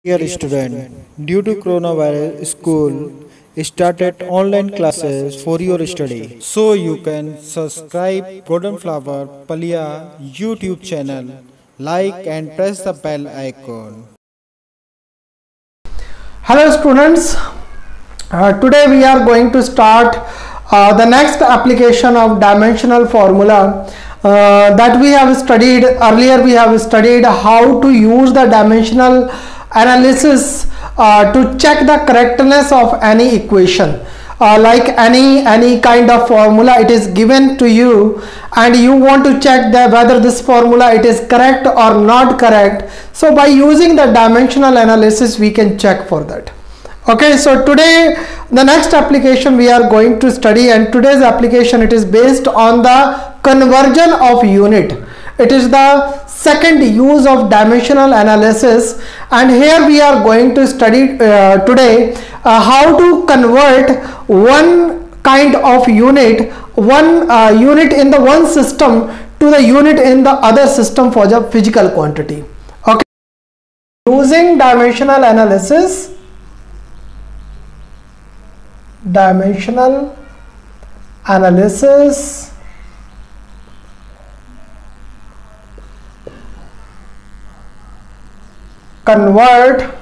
Dear student, due to coronavirus, school started online classes for your study. So you can subscribe Golden Flower Palia YouTube channel, like and press the bell icon. Hello students, today we are going to start the next application of dimensional formula that we have studied earlier. We have studied how to use the dimensional analysis to check the correctness of any equation. Like any kind of formula, it is given to you and you want to check whether this formula it is correct or not correct. So by using the dimensional analysis we can check for that. Okay, so today the next application we are going to study, and today's application it is based on the conversion of unit. It is the second use of dimensional analysis, and here we are going to study today how to convert one kind of unit, unit in the one system to the unit in the other system for the physical quantity. Okay, using dimensional analysis, convert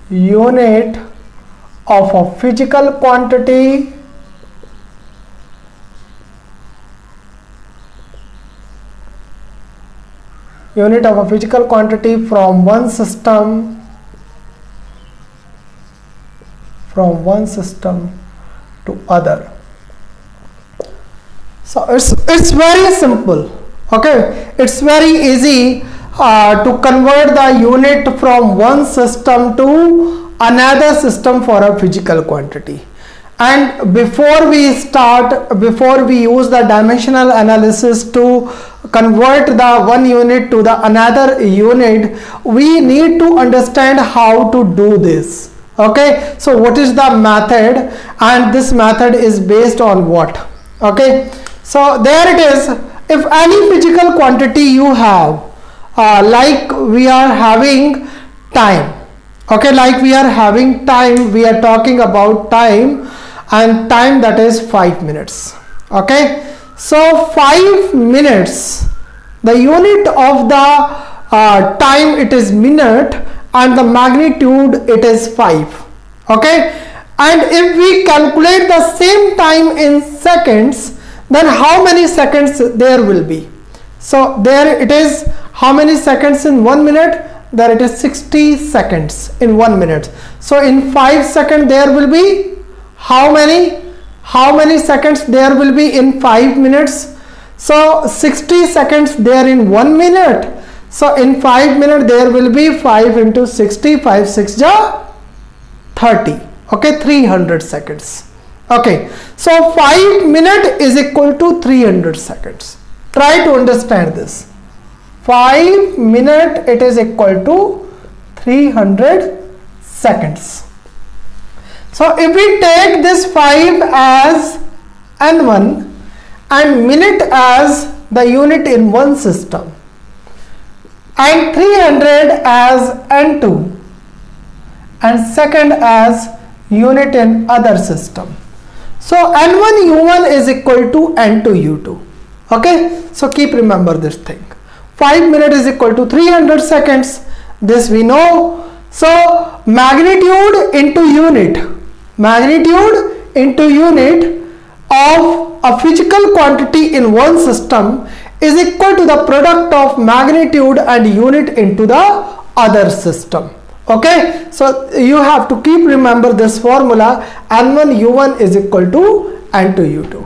unit of a physical quantity from one system to other. So it's very simple. Okay, it's very easy to convert the unit from one system to another system for a physical quantity. And before we use the dimensional analysis to convert the one unit to the another unit, we need to understand how to do this. Okay, so what is the method, and this method is based on what? Okay, so there it is. If any physical quantity you have, like we are having time, okay, like we are having time, we are talking about time, and time that is 5 minutes. Okay, so 5 minutes, the unit of the time it is minute, and the magnitude it is 5. Okay, and if we calculate the same time in seconds, then how many seconds there will be? So there it is, how many seconds in 1 minute? There it is 60 seconds in 1 minute. So in 5 seconds there will be how many seconds there will be in 5 minutes? So 60 seconds there in 1 minute. So in 5 minutes there will be 5 into 60, 5 6 ja 30. Okay, 300 seconds. Okay, so 5 minutes is equal to 300 seconds. Try to understand this. 5 minutes it is equal to 300 seconds. So if we take this 5 as n1 and minute as the unit in one system, and 300 as n2 and second as unit in other system, so n1 u1 is equal to n2 u2. Okay, so keep remember this thing. 5 minutes is equal to 300 seconds, this we know. So magnitude into unit of a physical quantity in one system is equal to the product of magnitude and unit into the other system. Okay, so you have to keep remember this formula, n1 u1 is equal to n2 u2.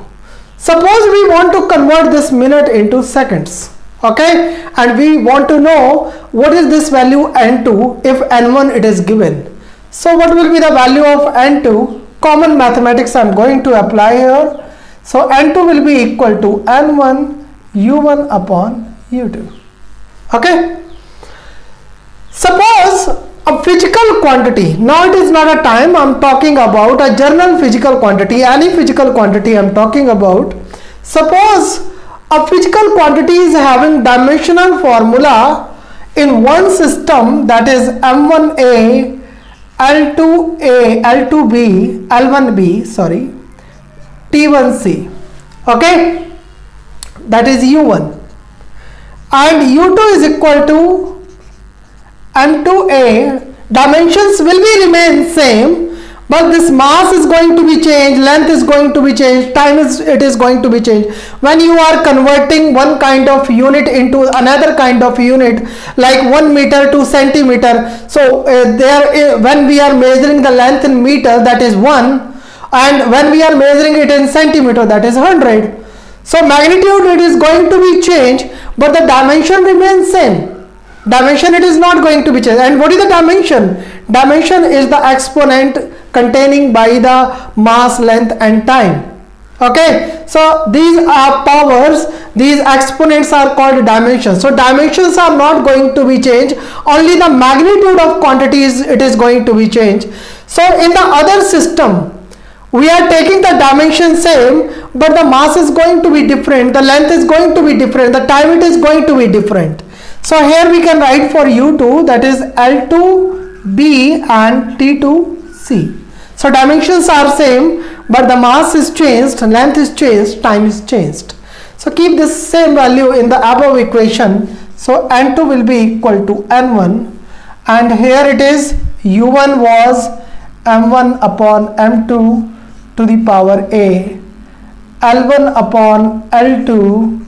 Suppose we want to convert this minute into seconds. Okay, and we want to know what is this value n2 if n1 it is given. So what will be the value of n2? Common mathematics I am going to apply here. So n2 will be equal to n1 u1 upon u2. Okay, suppose a physical quantity, now it is not a time, I am talking about a general physical quantity, any physical quantity I am talking about. Suppose a physical quantity is having dimensional formula in one system, that is M1A, L2A, L2B, L1B, sorry, T1C, okay, that is U1, and U2 is equal to M2A. Dimensions will be remain same, but this mass is going to be changed, length is going to be changed, time is going to be changed. When you are converting one kind of unit into another kind of unit, like 1 meter to centimeter, so when we are measuring the length in meter, that is 1, and when we are measuring it in centimeter, that is 100. So magnitude, it is going to be changed, but the dimension remains same. Dimension, it is not going to be changed. And what is the dimension? Dimension is the exponent containing by the mass, length and time. Okay, so these are powers, these exponents are called dimensions. So dimensions are not going to be changed, only the magnitude of quantities, it is going to be changed. So in the other system, we are taking the dimension same, but the mass is going to be different, the length is going to be different, the time it is going to be different. So here we can write for U2, that is L2B and T2C. So dimensions are same, but the mass is changed, length is changed, time is changed. So keep this same value in the above equation. So N2 will be equal to N1, and here it is U1 was M1 upon M2 to the power A, L1 upon L2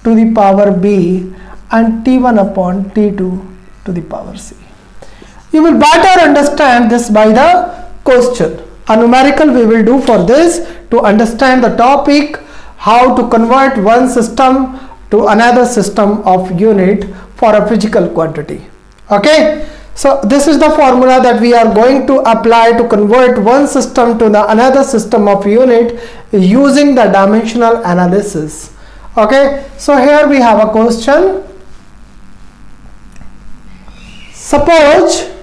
to the power B, and T1 upon T2 to the power C. You will better understand this by the question. A numerical we will do for this to understand the topic, how to convert one system to another system of unit for a physical quantity. Okay, so this is the formula that we are going to apply to convert one system to another system of unit using the dimensional analysis. Okay, so here we have a question. Suppose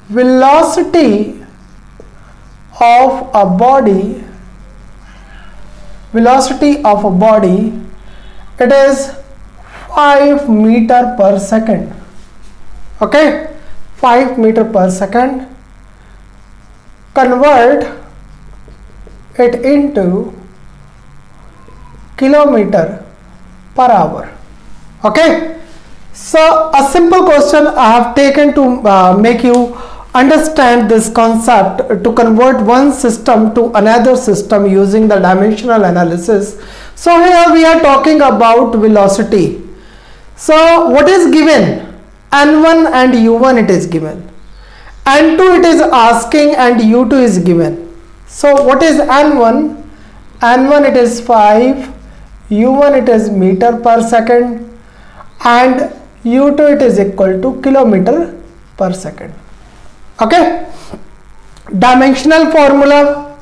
velocity of a body, it is 5 meter per second. Okay, 5 meter per second. Convert it into kilometer per hour. Okay, so a simple question I have taken to make you understand this concept to convert one system to another system using the dimensional analysis. So here we are talking about velocity. So what is given? N1 and U1 it is given, N2 it is asking, and U2 is given. So what is N1? N1 it is 5, U1 it is meter per second, and U2 it is equal to kilometer per second. Okay, dimensional formula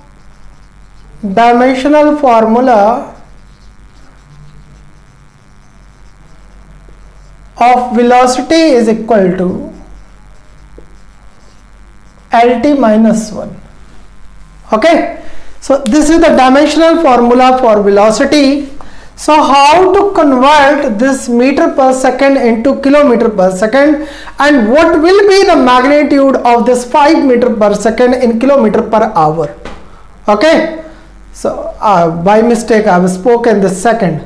of velocity is equal to LT minus 1. Okay, so this is the dimensional formula for velocity. So how to convert this meter per second into kilometer per second, and what will be the magnitude of this 5 meter per second in kilometer per hour? Okay, so by mistake I have spoken the second.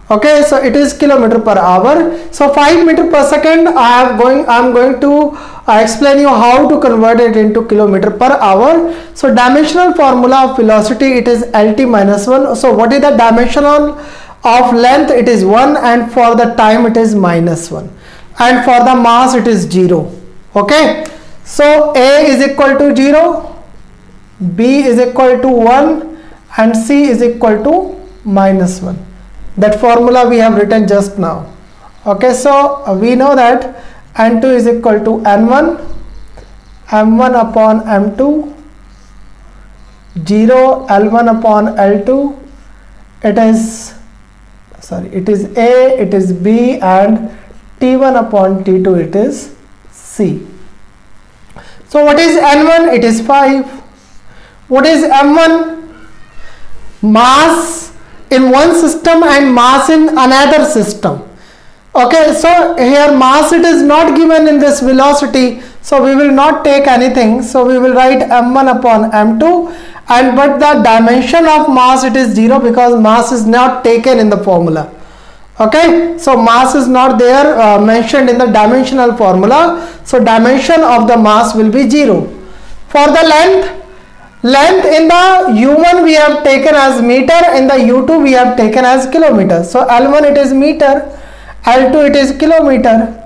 Okay, so it is kilometer per hour. So 5 meter per second I am going to explain you how to convert it into kilometer per hour. So dimensional formula of velocity, it is LT minus 1. So what is the dimensional of length? It is 1, and for the time it is minus 1, and for the mass it is 0. Okay, so A is equal to 0, B is equal to 1, and C is equal to minus 1. That formula we have written just now. Okay, so we know that N2 is equal to N1, M1 upon M2, 0, L1 upon L2. It is A, it is B, and T1 upon T2, it is C. So what is N1? It is 5. What is M1? Mass in one system and mass in another system. Okay, so here mass it is not given in this velocity, so we will not take anything, so we will write m1 upon m2, and but the dimension of mass it is 0 because mass is not taken in the formula. Okay, so mass is not there mentioned in the dimensional formula, so dimension of the mass will be 0. For the length in the u1 we have taken as meter, in the u2 we have taken as kilometer. So L1 it is meter, L2 it is kilometer,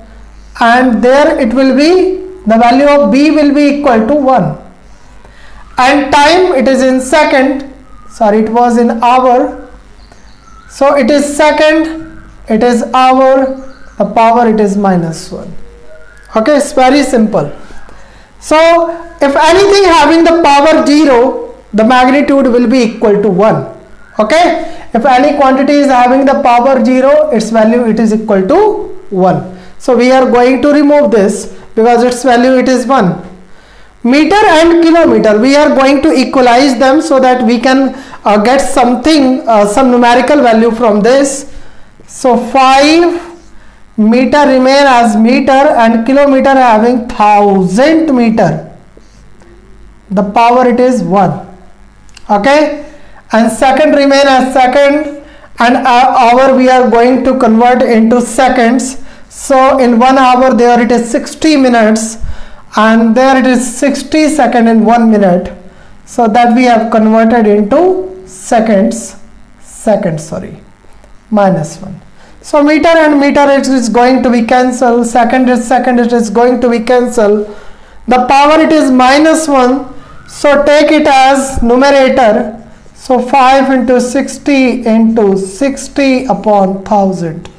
and there it will be the value of B will be equal to 1, and time it is in second, sorry it was in hour, so it is second, it is hour, the power it is -1. Okay, it's very simple. So if anything having the power 0, the magnitude will be equal to 1. Okay, if any quantity is having the power 0, its value it is equal to 1. So we are going to remove this because its value it is 1. Meter and kilometer, we are going to equalize them so that we can get something, some numerical value from this. So 5 meter remain as meter and kilometer having 1000 meter. The power it is 1. Okay, and second remain as second, and hour we are going to convert into seconds. So in 1 hour there it is 60 minutes, and there it is 60 seconds in 1 minute. So that we have converted into seconds, -1. So meter and meter it is going to be cancelled, second it is going to be cancelled. The power it is -1, so take it as numerator. So 5 into 60 into 60 upon 1000.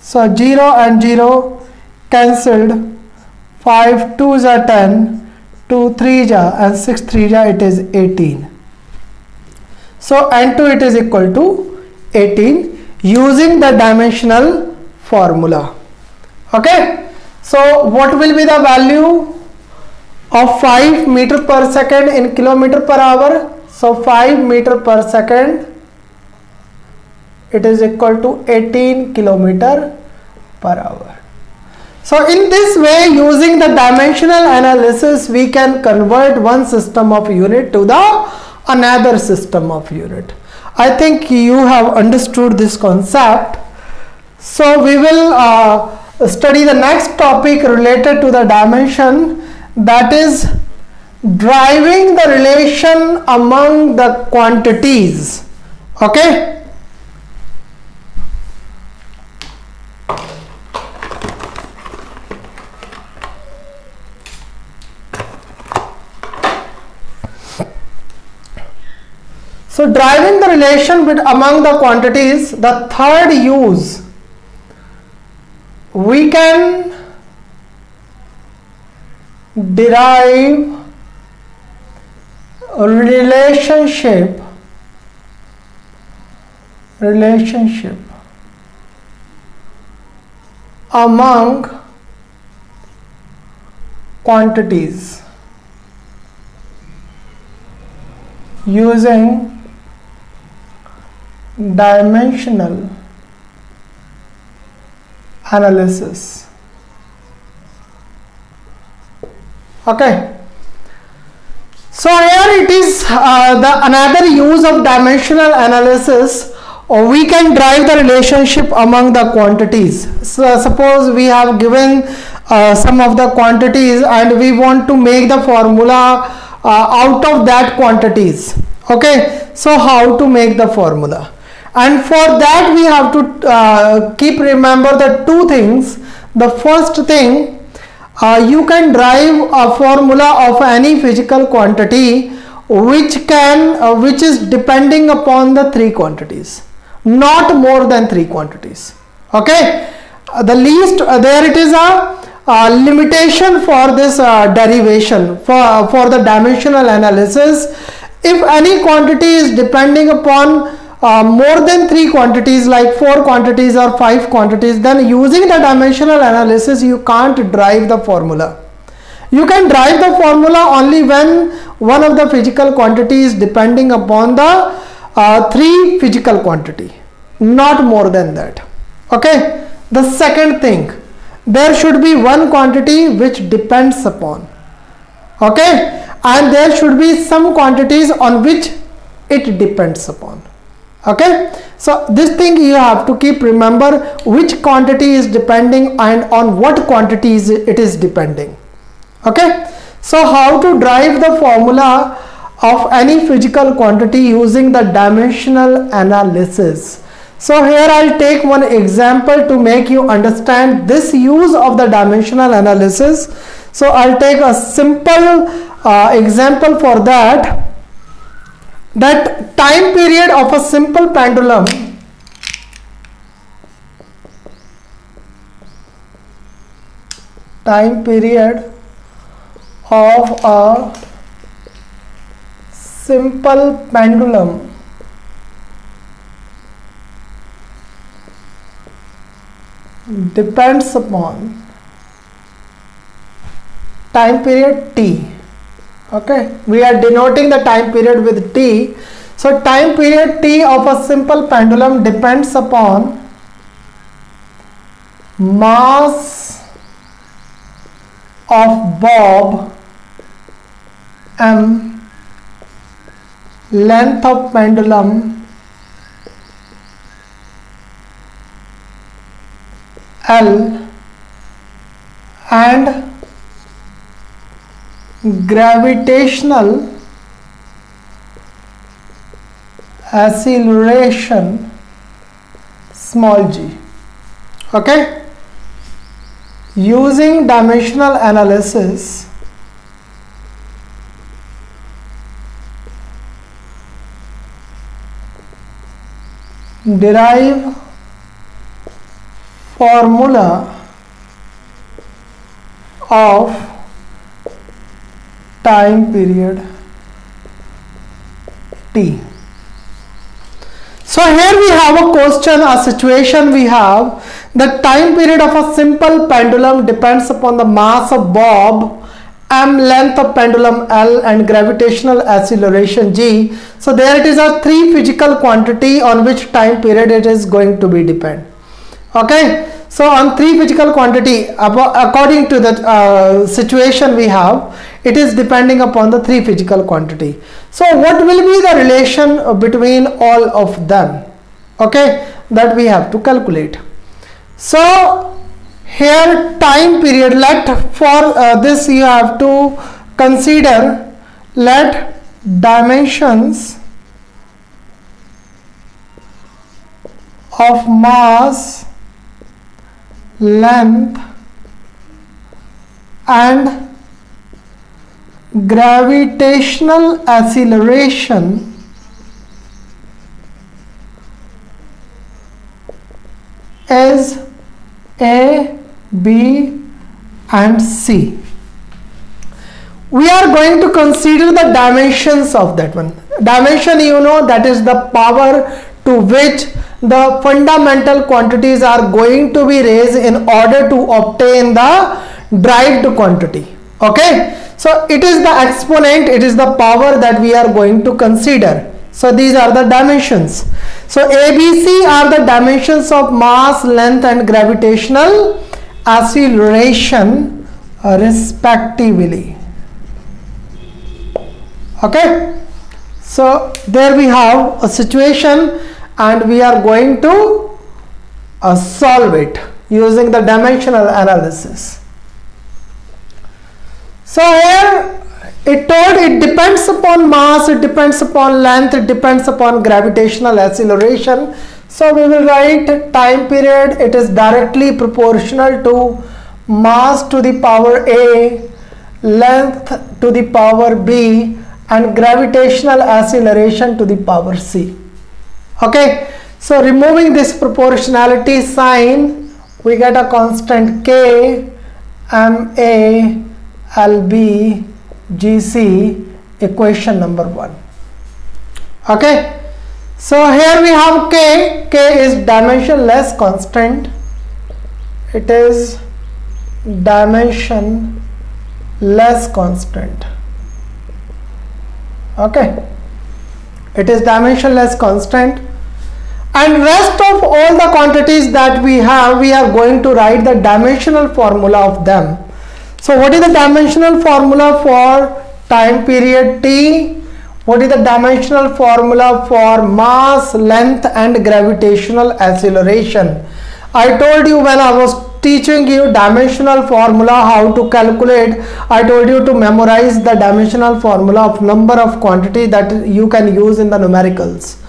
So 0 and 0 cancelled. 5 2s are 10, 2 3s are, and 6 3s are, it is 18. So N2 it is equal to 18 using the dimensional formula. Okay, so what will be the value of 5 meter per second in kilometer per hour? So 5 meter per second it is equal to 18 kilometer per hour. So in this way, using the dimensional analysis, we can convert one system of unit to the another system of unit. I think you have understood this concept. So we will study the next topic related to the dimension, that is driving the relation among the quantities. Okay. So driving the relation among the quantities, the third use, we can derive a relationship among quantities using dimensional analysis. Okay, so here it is the another use of dimensional analysis. We can drive the relationship among the quantities. So suppose we have given some of the quantities and we want to make the formula out of that quantities. Okay, so how to make the formula? And for that we have to keep remember the two things. The first thing, you can drive a formula of any physical quantity which is depending upon the three quantities, not more than three quantities. Okay, the least there it is a limitation for this derivation for the dimensional analysis. If any quantity is depending upon more than three quantities, like 4 quantities or 5 quantities, then using the dimensional analysis you can't drive the formula. You can drive the formula only when one of the physical quantities depending upon the three physical quantity, not more than that. Okay. The second thing, there should be one quantity which depends upon, okay, and there should be some quantities on which it depends upon. Okay, so this thing you have to keep remember, which quantity is depending and on what quantities it is depending. Okay, so how to derive the formula of any physical quantity using the dimensional analysis. So here I'll take one example to make you understand this use of the dimensional analysis. So I'll take a simple example for that. That time period of a simple pendulum depends upon time period t. Okay, we are denoting the time period with t. So time period t of a simple pendulum depends upon mass of bob m, length of pendulum L, and gravitational acceleration small g. Okay, using dimensional analysis derive formula of time period t. So here we have a question, a situation. We have the time period of a simple pendulum depends upon the mass of bob m, length of pendulum L, and gravitational acceleration g. So there it is a three physical quantity on which time period it is going to be depend. Okay, so on three physical quantity according to the situation we have, it is depending upon the three physical quantity. So what will be the relation between all of them? Okay, that we have to calculate. So here time period, let for this you have to consider, let dimensions of mass, length, and gravitational acceleration is A, B, and C. We are going to consider the dimensions of that one. Dimension, you know, that is the power to which the fundamental quantities are going to be raised in order to obtain the derived quantity. Okay, so it is the exponent, it is the power that we are going to consider. So these are the dimensions. So ABC are the dimensions of mass, length, and gravitational acceleration respectively. Okay, so there we have a situation and we are going to solve it using the dimensional analysis. So here it told it depends upon mass, it depends upon length, it depends upon gravitational acceleration. So we will write time period, it is directly proportional to mass to the power A, length to the power B, and gravitational acceleration to the power C. Okay, so removing this proportionality sign, we get a constant K, MA, LB, GC, equation number 1. Okay, so here we have K. K is dimensionless constant. It is dimensionless constant. Okay, it is dimensionless constant. And rest of all the quantities that we have, we are going to write the dimensional formula of them. So what is the dimensional formula for time period T? What is the dimensional formula for mass, length and gravitational acceleration? I told you when I was teaching you dimensional formula, how to calculate, I told you to memorize the dimensional formula of number of quantity that you can use in the numericals.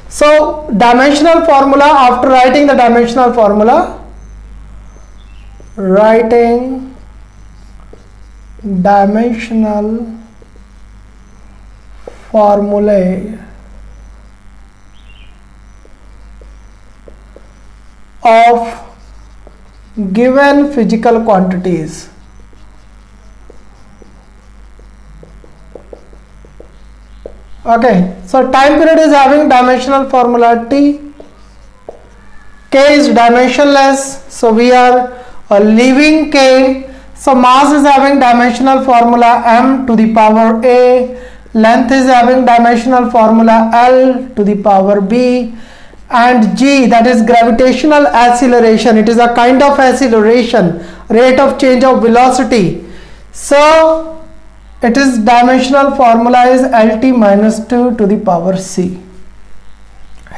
So dimensional formula, after writing the dimensional formula, writing dimensional formulae of given physical quantities. Okay, so time period is having dimensional formula T. K is dimensionless, so we are leaving K. So mass is having dimensional formula m to the power a. Length is having dimensional formula L to the power b. And g, that is gravitational acceleration, it is a kind of acceleration, rate of change of velocity. So it is dimensional formula is Lt minus 2 to the power c.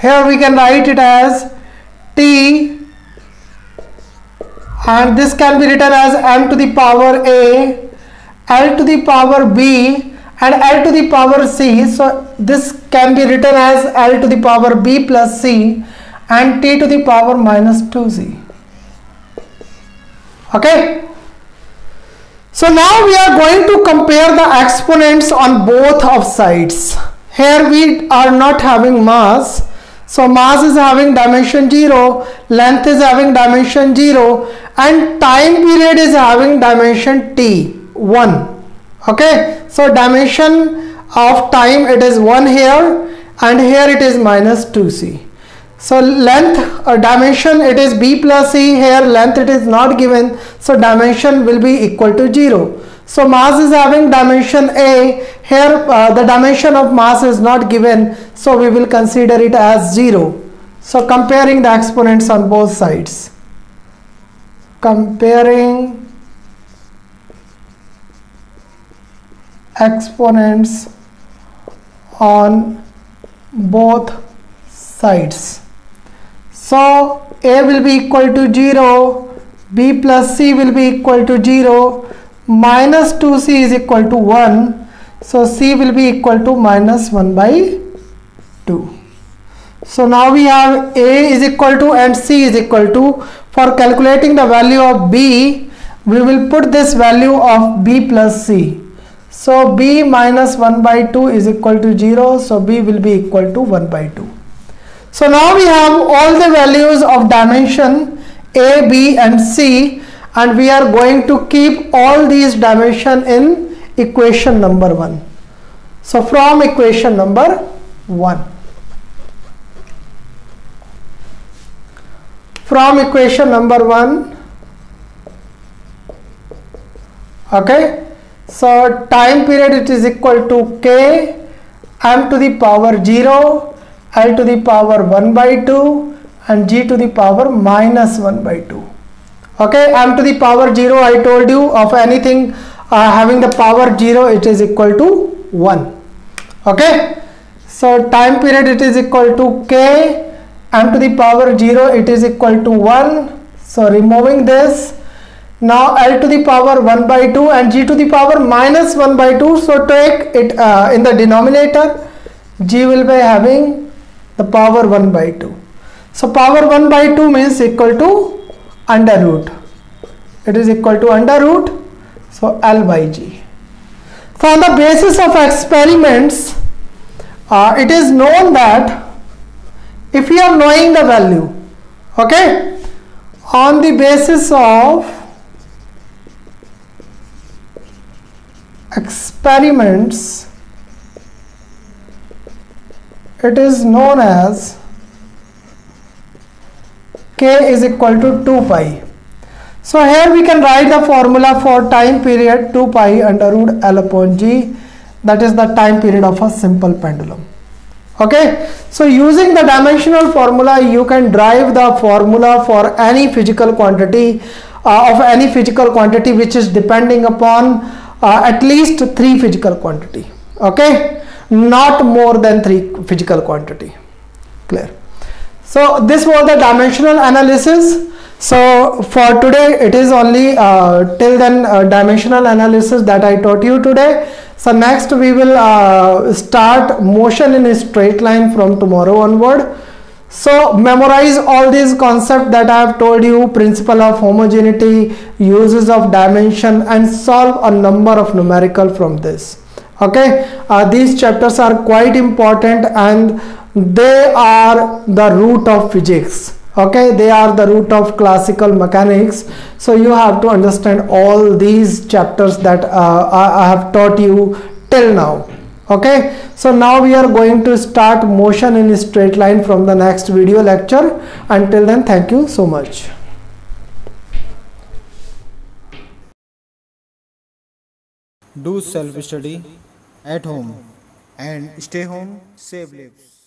Here we can write it as T, and this can be written as m to the power a, L to the power b and L to the power c. So this can be written as L to the power b plus c and T to the power minus 2c. Okay. So now we are going to compare the exponents on both of sides. Here we are not having mass. So mass is having dimension 0, length is having dimension 0 and time period is having dimension t, 1. Okay. So dimension of time, it is 1 here and here it is minus 2c. So length or dimension, it is b plus c, here length it is not given, so dimension will be equal to 0. So mass is having dimension a, here the dimension of mass is not given, so we will consider it as 0. So comparing the exponents on both sides. Comparing exponents on both sides. So a will be equal to 0, b plus c will be equal to 0, minus 2c is equal to 1, so c will be equal to minus 1 by 2. So now we have a is equal to and c is equal to. For calculating the value of b, we will put this value of b plus c. So b minus 1 by 2 is equal to 0, so b will be equal to 1 by 2. So now we have all the values of dimension a, b and c, and we are going to keep all these dimension in equation number 1. So from equation number 1. From equation number 1, okay, so time period it is equal to k, m to the power 0, L to the power 1 by 2 and g to the power minus 1 by 2. Okay, m to the power 0, I told you of anything having the power 0, it is equal to 1. Okay, so time period it is equal to k, m to the power 0, it is equal to 1. So removing this, now L to the power 1 by 2 and g to the power minus 1 by 2. So take it in the denominator, g will be having the power 1 by 2. So power 1 by 2 means equal to under root. It is equal to under root, so L by g. So on the basis of experiments, it is known that if you are knowing the value, okay, on the basis of experiments, it is known as k is equal to 2 pi. So here we can write the formula for time period 2 pi under root L upon g, that is the time period of a simple pendulum. Okay, so using the dimensional formula, you can derive the formula for any physical quantity of any physical quantity which is depending upon at least 3 physical quantity. Okay, not more than 3 physical quantity. Clear? So this was the dimensional analysis. So for today it is only till then dimensional analysis that I taught you today. So next we will start motion in a straight line from tomorrow onward. So memorize all these concepts that I have told you: principle of homogeneity, uses of dimension, and solve a number of numerical from this. Okay, these chapters are quite important and they are the root of physics. Okay, they are the root of classical mechanics. So you have to understand all these chapters that I have taught you till now. Okay, so now we are going to start motion in a straight line from the next video lecture. Until then, thank you so much. Do self study at home and stay home, save lives.